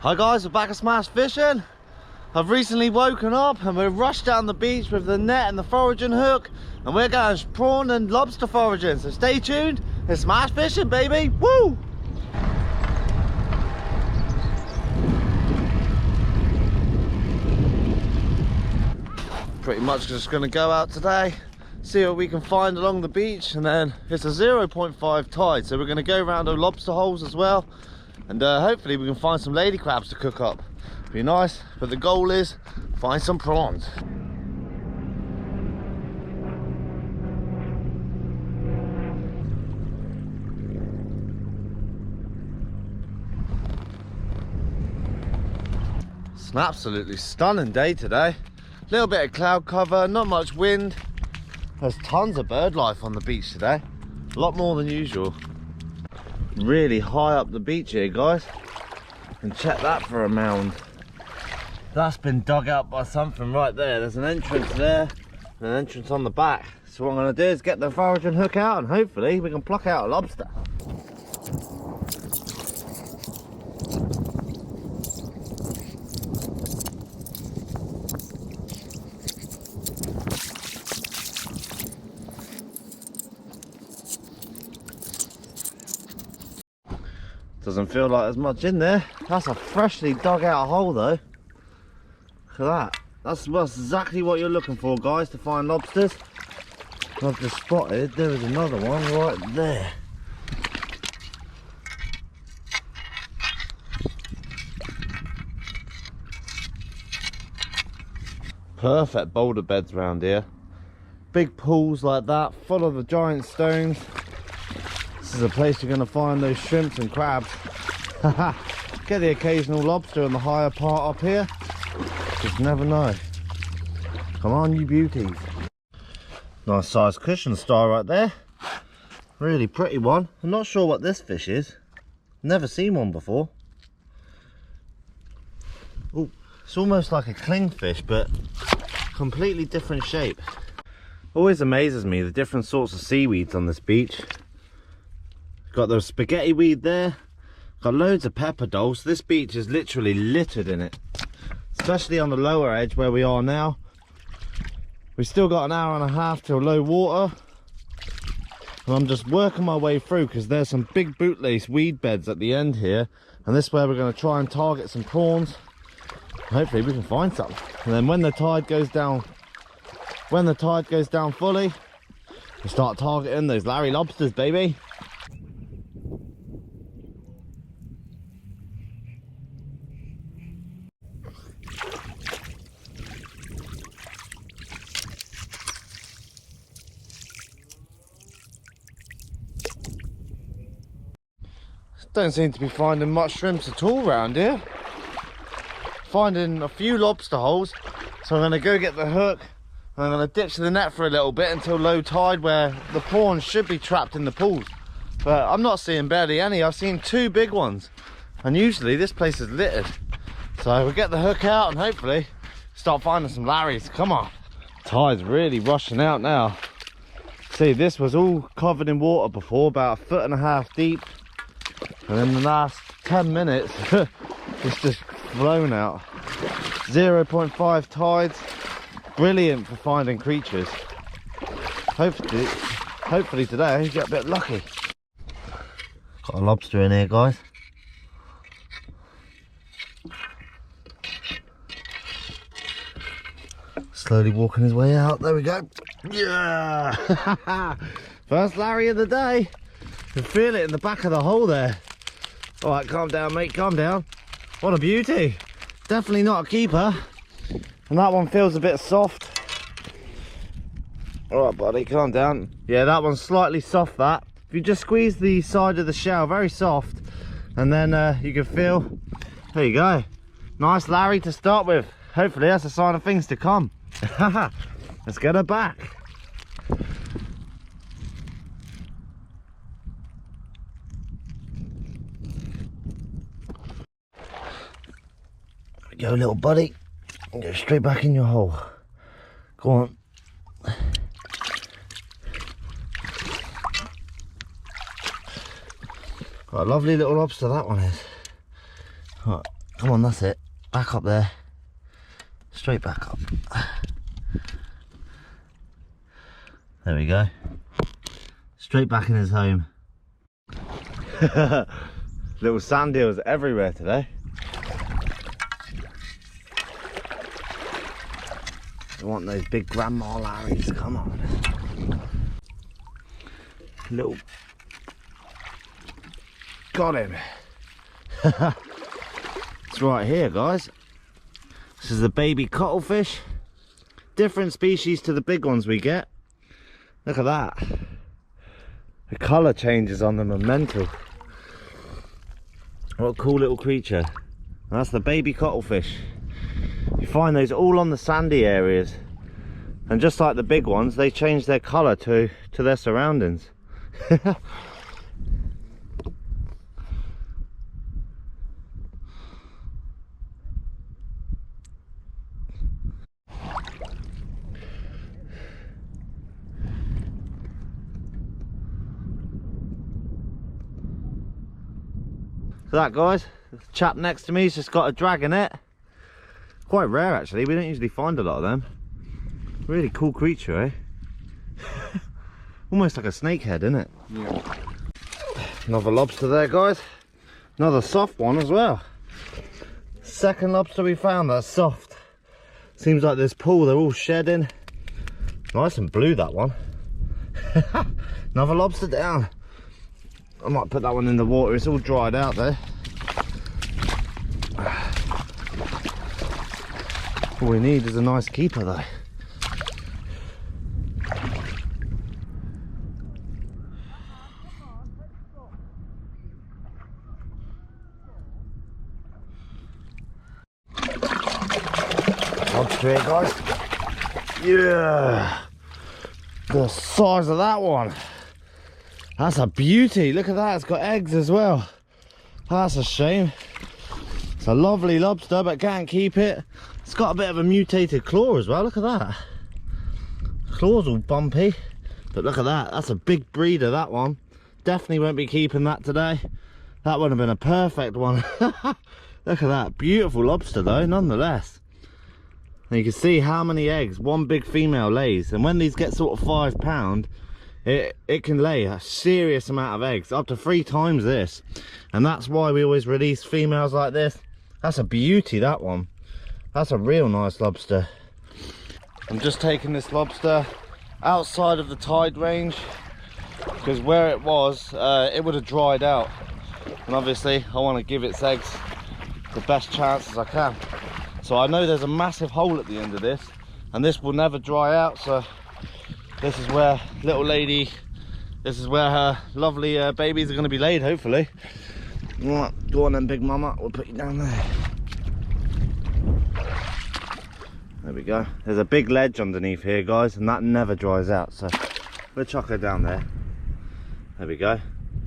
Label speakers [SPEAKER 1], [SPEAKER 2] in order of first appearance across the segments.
[SPEAKER 1] Hi guys, we're back at Smash Fishing. I've recently woken up and we're rushed down the beach with the net and the foraging hook, and we're going prawn and lobster foraging, so stay tuned. It's Smash Fishing, baby. Woo! Pretty much just gonna go out today, see what we can find along the beach, and then it's a 0.5 tide, so we're gonna go around the lobster holes as well, and hopefully we can find some lady crabs to cook up. Be nice, but the goal is find some prawns. It's an absolutely stunning day today. Little bit of cloud cover, not much wind. There's tons of bird life on the beach today, a lot more than usual. Really high up the beach here, guys, and check that for a mound. That's been dug out by something right there. There's an entrance there and an entrance on the back, so what I'm going to do is get the foraging hook out and hopefully we can pluck out a lobster. Doesn't feel like there's much in there. That's a freshly dug out hole though. Look at that. That's exactly what you're looking for, guys, to find lobsters. I've just spotted there is another one right there. Perfect boulder beds around here. Big pools like that, full of the giant stones. This is a place you're going to find those shrimps and crabs. Get the occasional lobster in the higher part up here. Just never know. Come on, you beauties. Nice sized cushion star right there. Really pretty one. I'm not sure what this fish is. Never seen one before. Oh, it's almost like a clingfish, but completely different shape. Always amazes me the different sorts of seaweeds on this beach. Got the spaghetti weed there, got loads of pepper dulse. This beach is literally littered in it, especially on the lower edge where we are now. We've still got an hour and a half till low water, and I'm just working my way through because there's some big bootlace weed beds at the end here, and this is where we're going to try and target some prawns. Hopefully we can find some, and then when the tide goes down fully, we'll start targeting those Larry lobsters, baby. Don't seem to be finding much shrimps at all around here. Finding a few lobster holes, so I'm going to go get the hook and I'm going to ditch the net for a little bit until low tide, where the prawns should be trapped in the pools. But I'm not seeing barely any. I've seen two big ones, and usually this place is littered. So we'll get the hook out and hopefully start finding some Larrys. Come on. Tide's really rushing out now. See, this was all covered in water before, about 1.5 feet deep. And in the last 10 minutes, it's just flown out. 0.5 tides, brilliant for finding creatures. Hopefully today you get a bit lucky. Got a lobster in here, guys. Slowly walking his way out. There we go. Yeah! First Larry of the day. You can feel it in the back of the hole there. All right, calm down, mate, calm down. What a beauty. Definitely not a keeper. And that one feels a bit soft. All right, buddy, calm down. Yeah, that one's slightly soft, that. If you just squeeze the side of the shell, very soft, and then you can feel, there you go. Nice Larry to start with. Hopefully that's a sign of things to come. Let's get her back. Go, little buddy, and go straight back in your hole. Go on. Got a lovely little lobster, that one is. Right, Come on, that's it. Back up there. Straight back up. There we go. Straight back in his home. Little sand eels everywhere today. I want those big grandma Larrys, come on. Little... Got him. It's right here, guys. This is the baby cuttlefish. Different species to the big ones we get. Look at that. The colour changes on them are mental. What a cool little creature. That's the baby cuttlefish. You find those all on the sandy areas. And just like the big ones, they change their colour to their surroundings. So that, guys, the chap next to me's just got a dragonet. Quite rare actually, we don't usually find a lot of them. Really cool creature, eh? Almost like a snakehead, isn't it? Yeah. Another lobster there, guys. Another soft one as well. Second lobster we found that's soft. Seems like this pool, they're all shedding. Nice and blue, that one. Another lobster down. I might put that one in the water, it's all dried out there. All we need is a nice keeper though. Lobster here, guys. Yeah! The size of that one. That's a beauty, look at that, it's got eggs as well. That's a shame. It's a lovely lobster, but can't keep it. It's got a bit of a mutated claw as well, look at that. Claw's all bumpy, but look at that, that's a big breeder, that one. Definitely won't be keeping that today. That would have been a perfect one. Look at that, beautiful lobster though, nonetheless. And you can see how many eggs one big female lays, and when these get sort of 5 pound, it can lay a serious amount of eggs, up to 3 times this. And that's why we always release females like this. That's a beauty, that one. That's a real nice lobster. I'm just taking this lobster outside of the tide range, because where it was, it would have dried out. And obviously I want to give its eggs the best chance as I can. So I know there's a massive hole at the end of this, and this will never dry out, so this is where little lady, this is where her lovely babies are going to be laid, hopefully. Right, go on then, big mama, we'll put you down there. There we go. There's a big ledge underneath here, guys, and that never dries out, so we'll chuck her down there. There we go.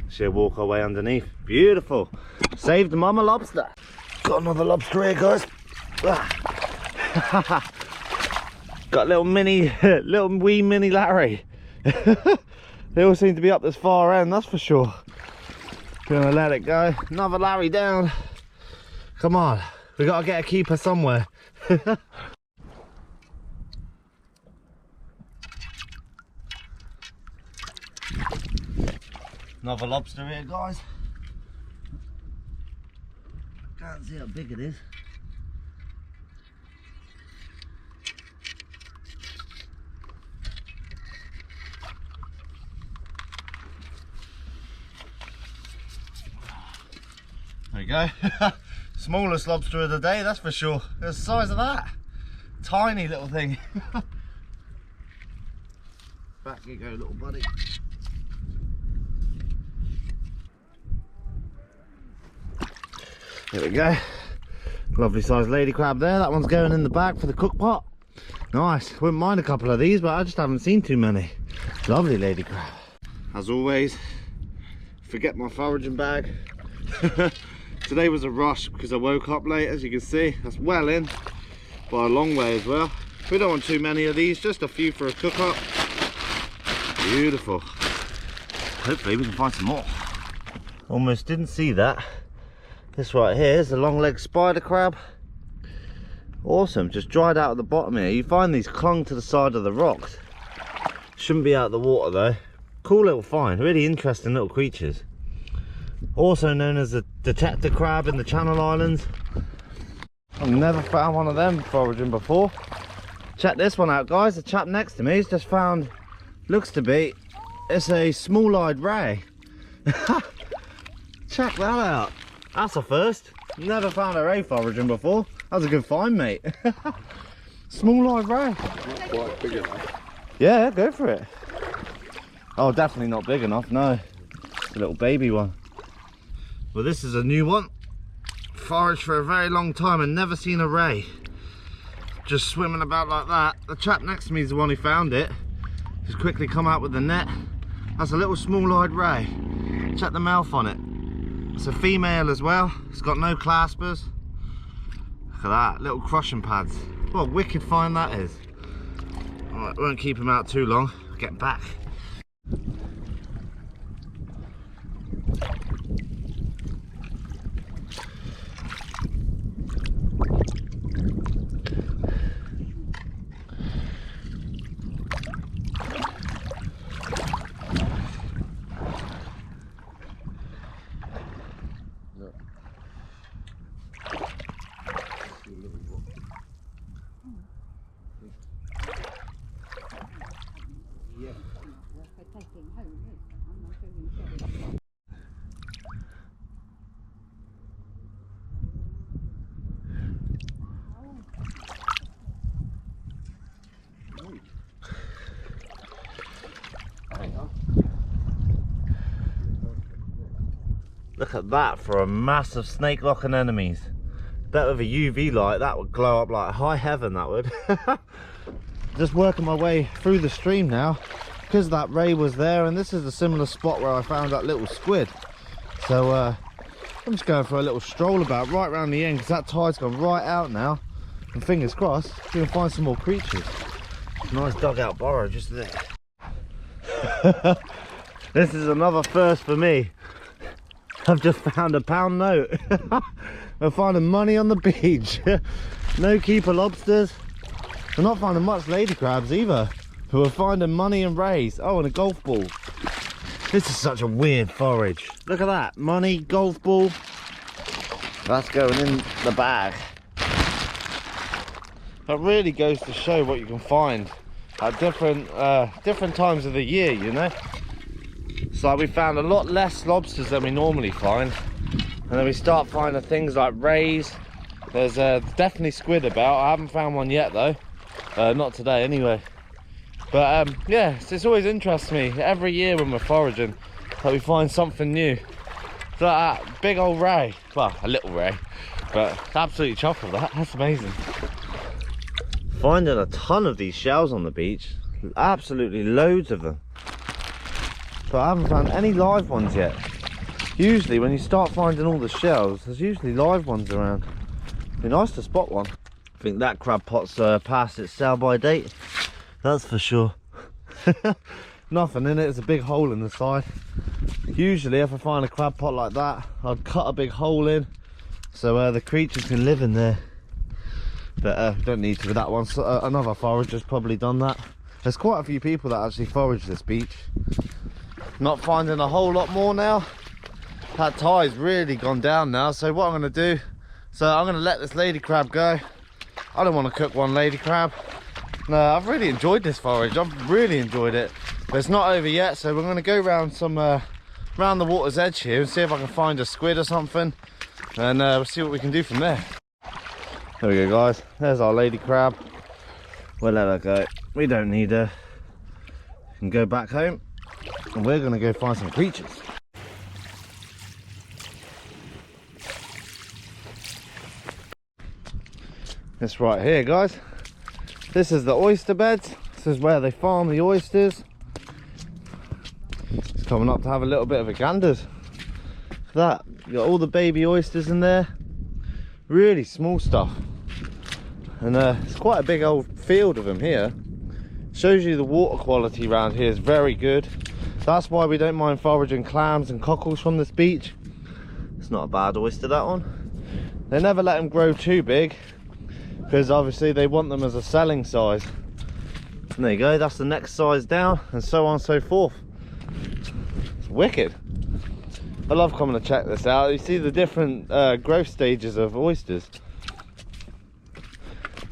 [SPEAKER 1] She'll walk her way underneath. Beautiful. Saved mama lobster. Got another lobster here, guys. Got little wee mini Larry. They all seem to be up this far end, that's for sure. Gonna let it go. Another Larry down. Come on, we gotta get a keeper somewhere. Another lobster here, guys. Can't see how big it is. There you go. Smallest lobster of the day, that's for sure. The size of that. Tiny little thing. Back you go, little buddy. There we go. Lovely sized lady crab there. That one's going in the bag for the cook pot. Nice. Wouldn't mind a couple of these, but I just haven't seen too many. Lovely lady crab. As always, forget my foraging bag. Today was a rush because I woke up late, as you can see. That's well in by a long way as well. We don't want too many of these, just a few for a cook up. Beautiful. Hopefully we can find some more. Almost didn't see that. This right here is a long-legged spider crab. Awesome, just dried out at the bottom here. You find these clung to the side of the rocks. Shouldn't be out of the water though. Cool little find, really interesting little creatures. Also known as the detector crab in the Channel Islands. I've never found one of them foraging before. Check this one out, guys. The chap next to me has just found, looks to be, it's a small-eyed ray. Check that out. That's a first. Never found a ray foraging before. That was a good find, mate. Small-eyed ray.
[SPEAKER 2] Not quite big enough.
[SPEAKER 1] Yeah, go for it. Oh, definitely not big enough, no. It's a little baby one. Well, this is a new one. Foraged for a very long time and never seen a ray. Just swimming about like that. The chap next to me is the one who found it. Just quickly come out with the net. That's a little small-eyed ray. Check the mouth on it. It's a female as well. It's got no claspers. Look at that, little crushing pads. What a wicked find that is. Alright, won't keep him out too long. Get back. Look at that for a massive snake locking enemies. Bet with a UV light that would glow up like high heaven, that would. Just working my way through the stream now because that ray was there, and this is a similar spot where I found that little squid. So I'm just going for a little stroll about right around the end because that tide's gone right out now, and fingers crossed we can find some more creatures. Nice dugout burrow just there. This is another first for me. I've just found a £1 note. We're finding money on the beach. No keeper lobsters. We're not finding much lady crabs either. We're finding money and rays. Oh, and a golf ball. This is such a weird forage. Look at that. Money, golf ball. That's going in the bag. That really goes to show what you can find at different times of the year, you know. So we found a lot less lobsters than we normally find, and then we start finding things like rays. There's definitely squid about. I haven't found one yet though, not today anyway. But yeah, it's always interests me every year when we're foraging that we find something new. So that big old ray, well, a little ray, but absolutely chuffed with that. That's amazing. Finding a ton of these shells on the beach, absolutely loads of them. But I haven't found any live ones yet. Usually when you start finding all the shells, there's usually live ones around. It'd be nice to spot one. I think that crab pot's past its sell by date. That's for sure. Nothing in it, it's a big hole in the side. Usually if I find a crab pot like that, I'd cut a big hole in so the creatures can live in there. But we don't need to with that one. So, another forager's probably done that. There's quite a few people that actually forage this beach. Not finding a whole lot more now. That tide's really gone down now, so what I'm going to do, so I'm going to let this lady crab go. I don't want to cook one lady crab. No, I've really enjoyed this forage. I've really enjoyed it, but it's not over yet, so we're going to go round some round the water's edge here and see if I can find a squid or something, and we'll see what we can do from there. There we go, guys. There's our lady crab. We'll let her go. We don't need her. We can go back home, and we're going to go find some creatures. This right here, guys, this is the oyster beds. This is where they farm the oysters. It's coming up to have a little bit of a ganders. That, you got all the baby oysters in there, really small stuff, and it's quite a big old field of them here. Shows you the water quality around here is very good. That's why we don't mind foraging clams and cockles from this beach. It's not a bad oyster, that one. They never let them grow too big because obviously they want them as a selling size. And there you go, that's the next size down, and so on and so forth. It's wicked. I love coming to check this out. You see the different growth stages of oysters.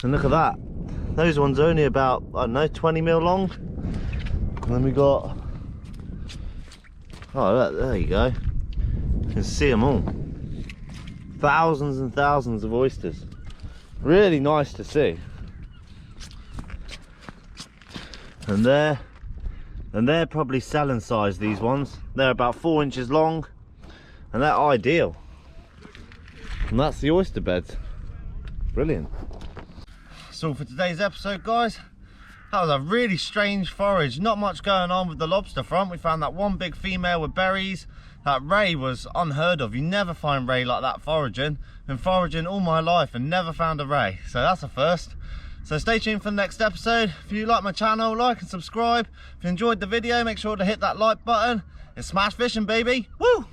[SPEAKER 1] And look at that. Those ones are only about, I don't know, 20 mil long. And then we got, oh look, there you go. You can see them all. Thousands and thousands of oysters. Really nice to see. And they're probably selling size, these ones. They're about 4 inches long, and they're ideal. And that's the oyster beds. Brilliant. So for today's episode, guys, that was a really strange forage. Not much going on with the lobster front. We found that one big female with berries. That ray was unheard of. You never find ray like that foraging. Been foraging all my life and never found a ray, so that's a first. So stay tuned for the next episode. If you like my channel, like and subscribe. If you enjoyed the video, make sure to hit that like button and smash fishing, baby. Woo!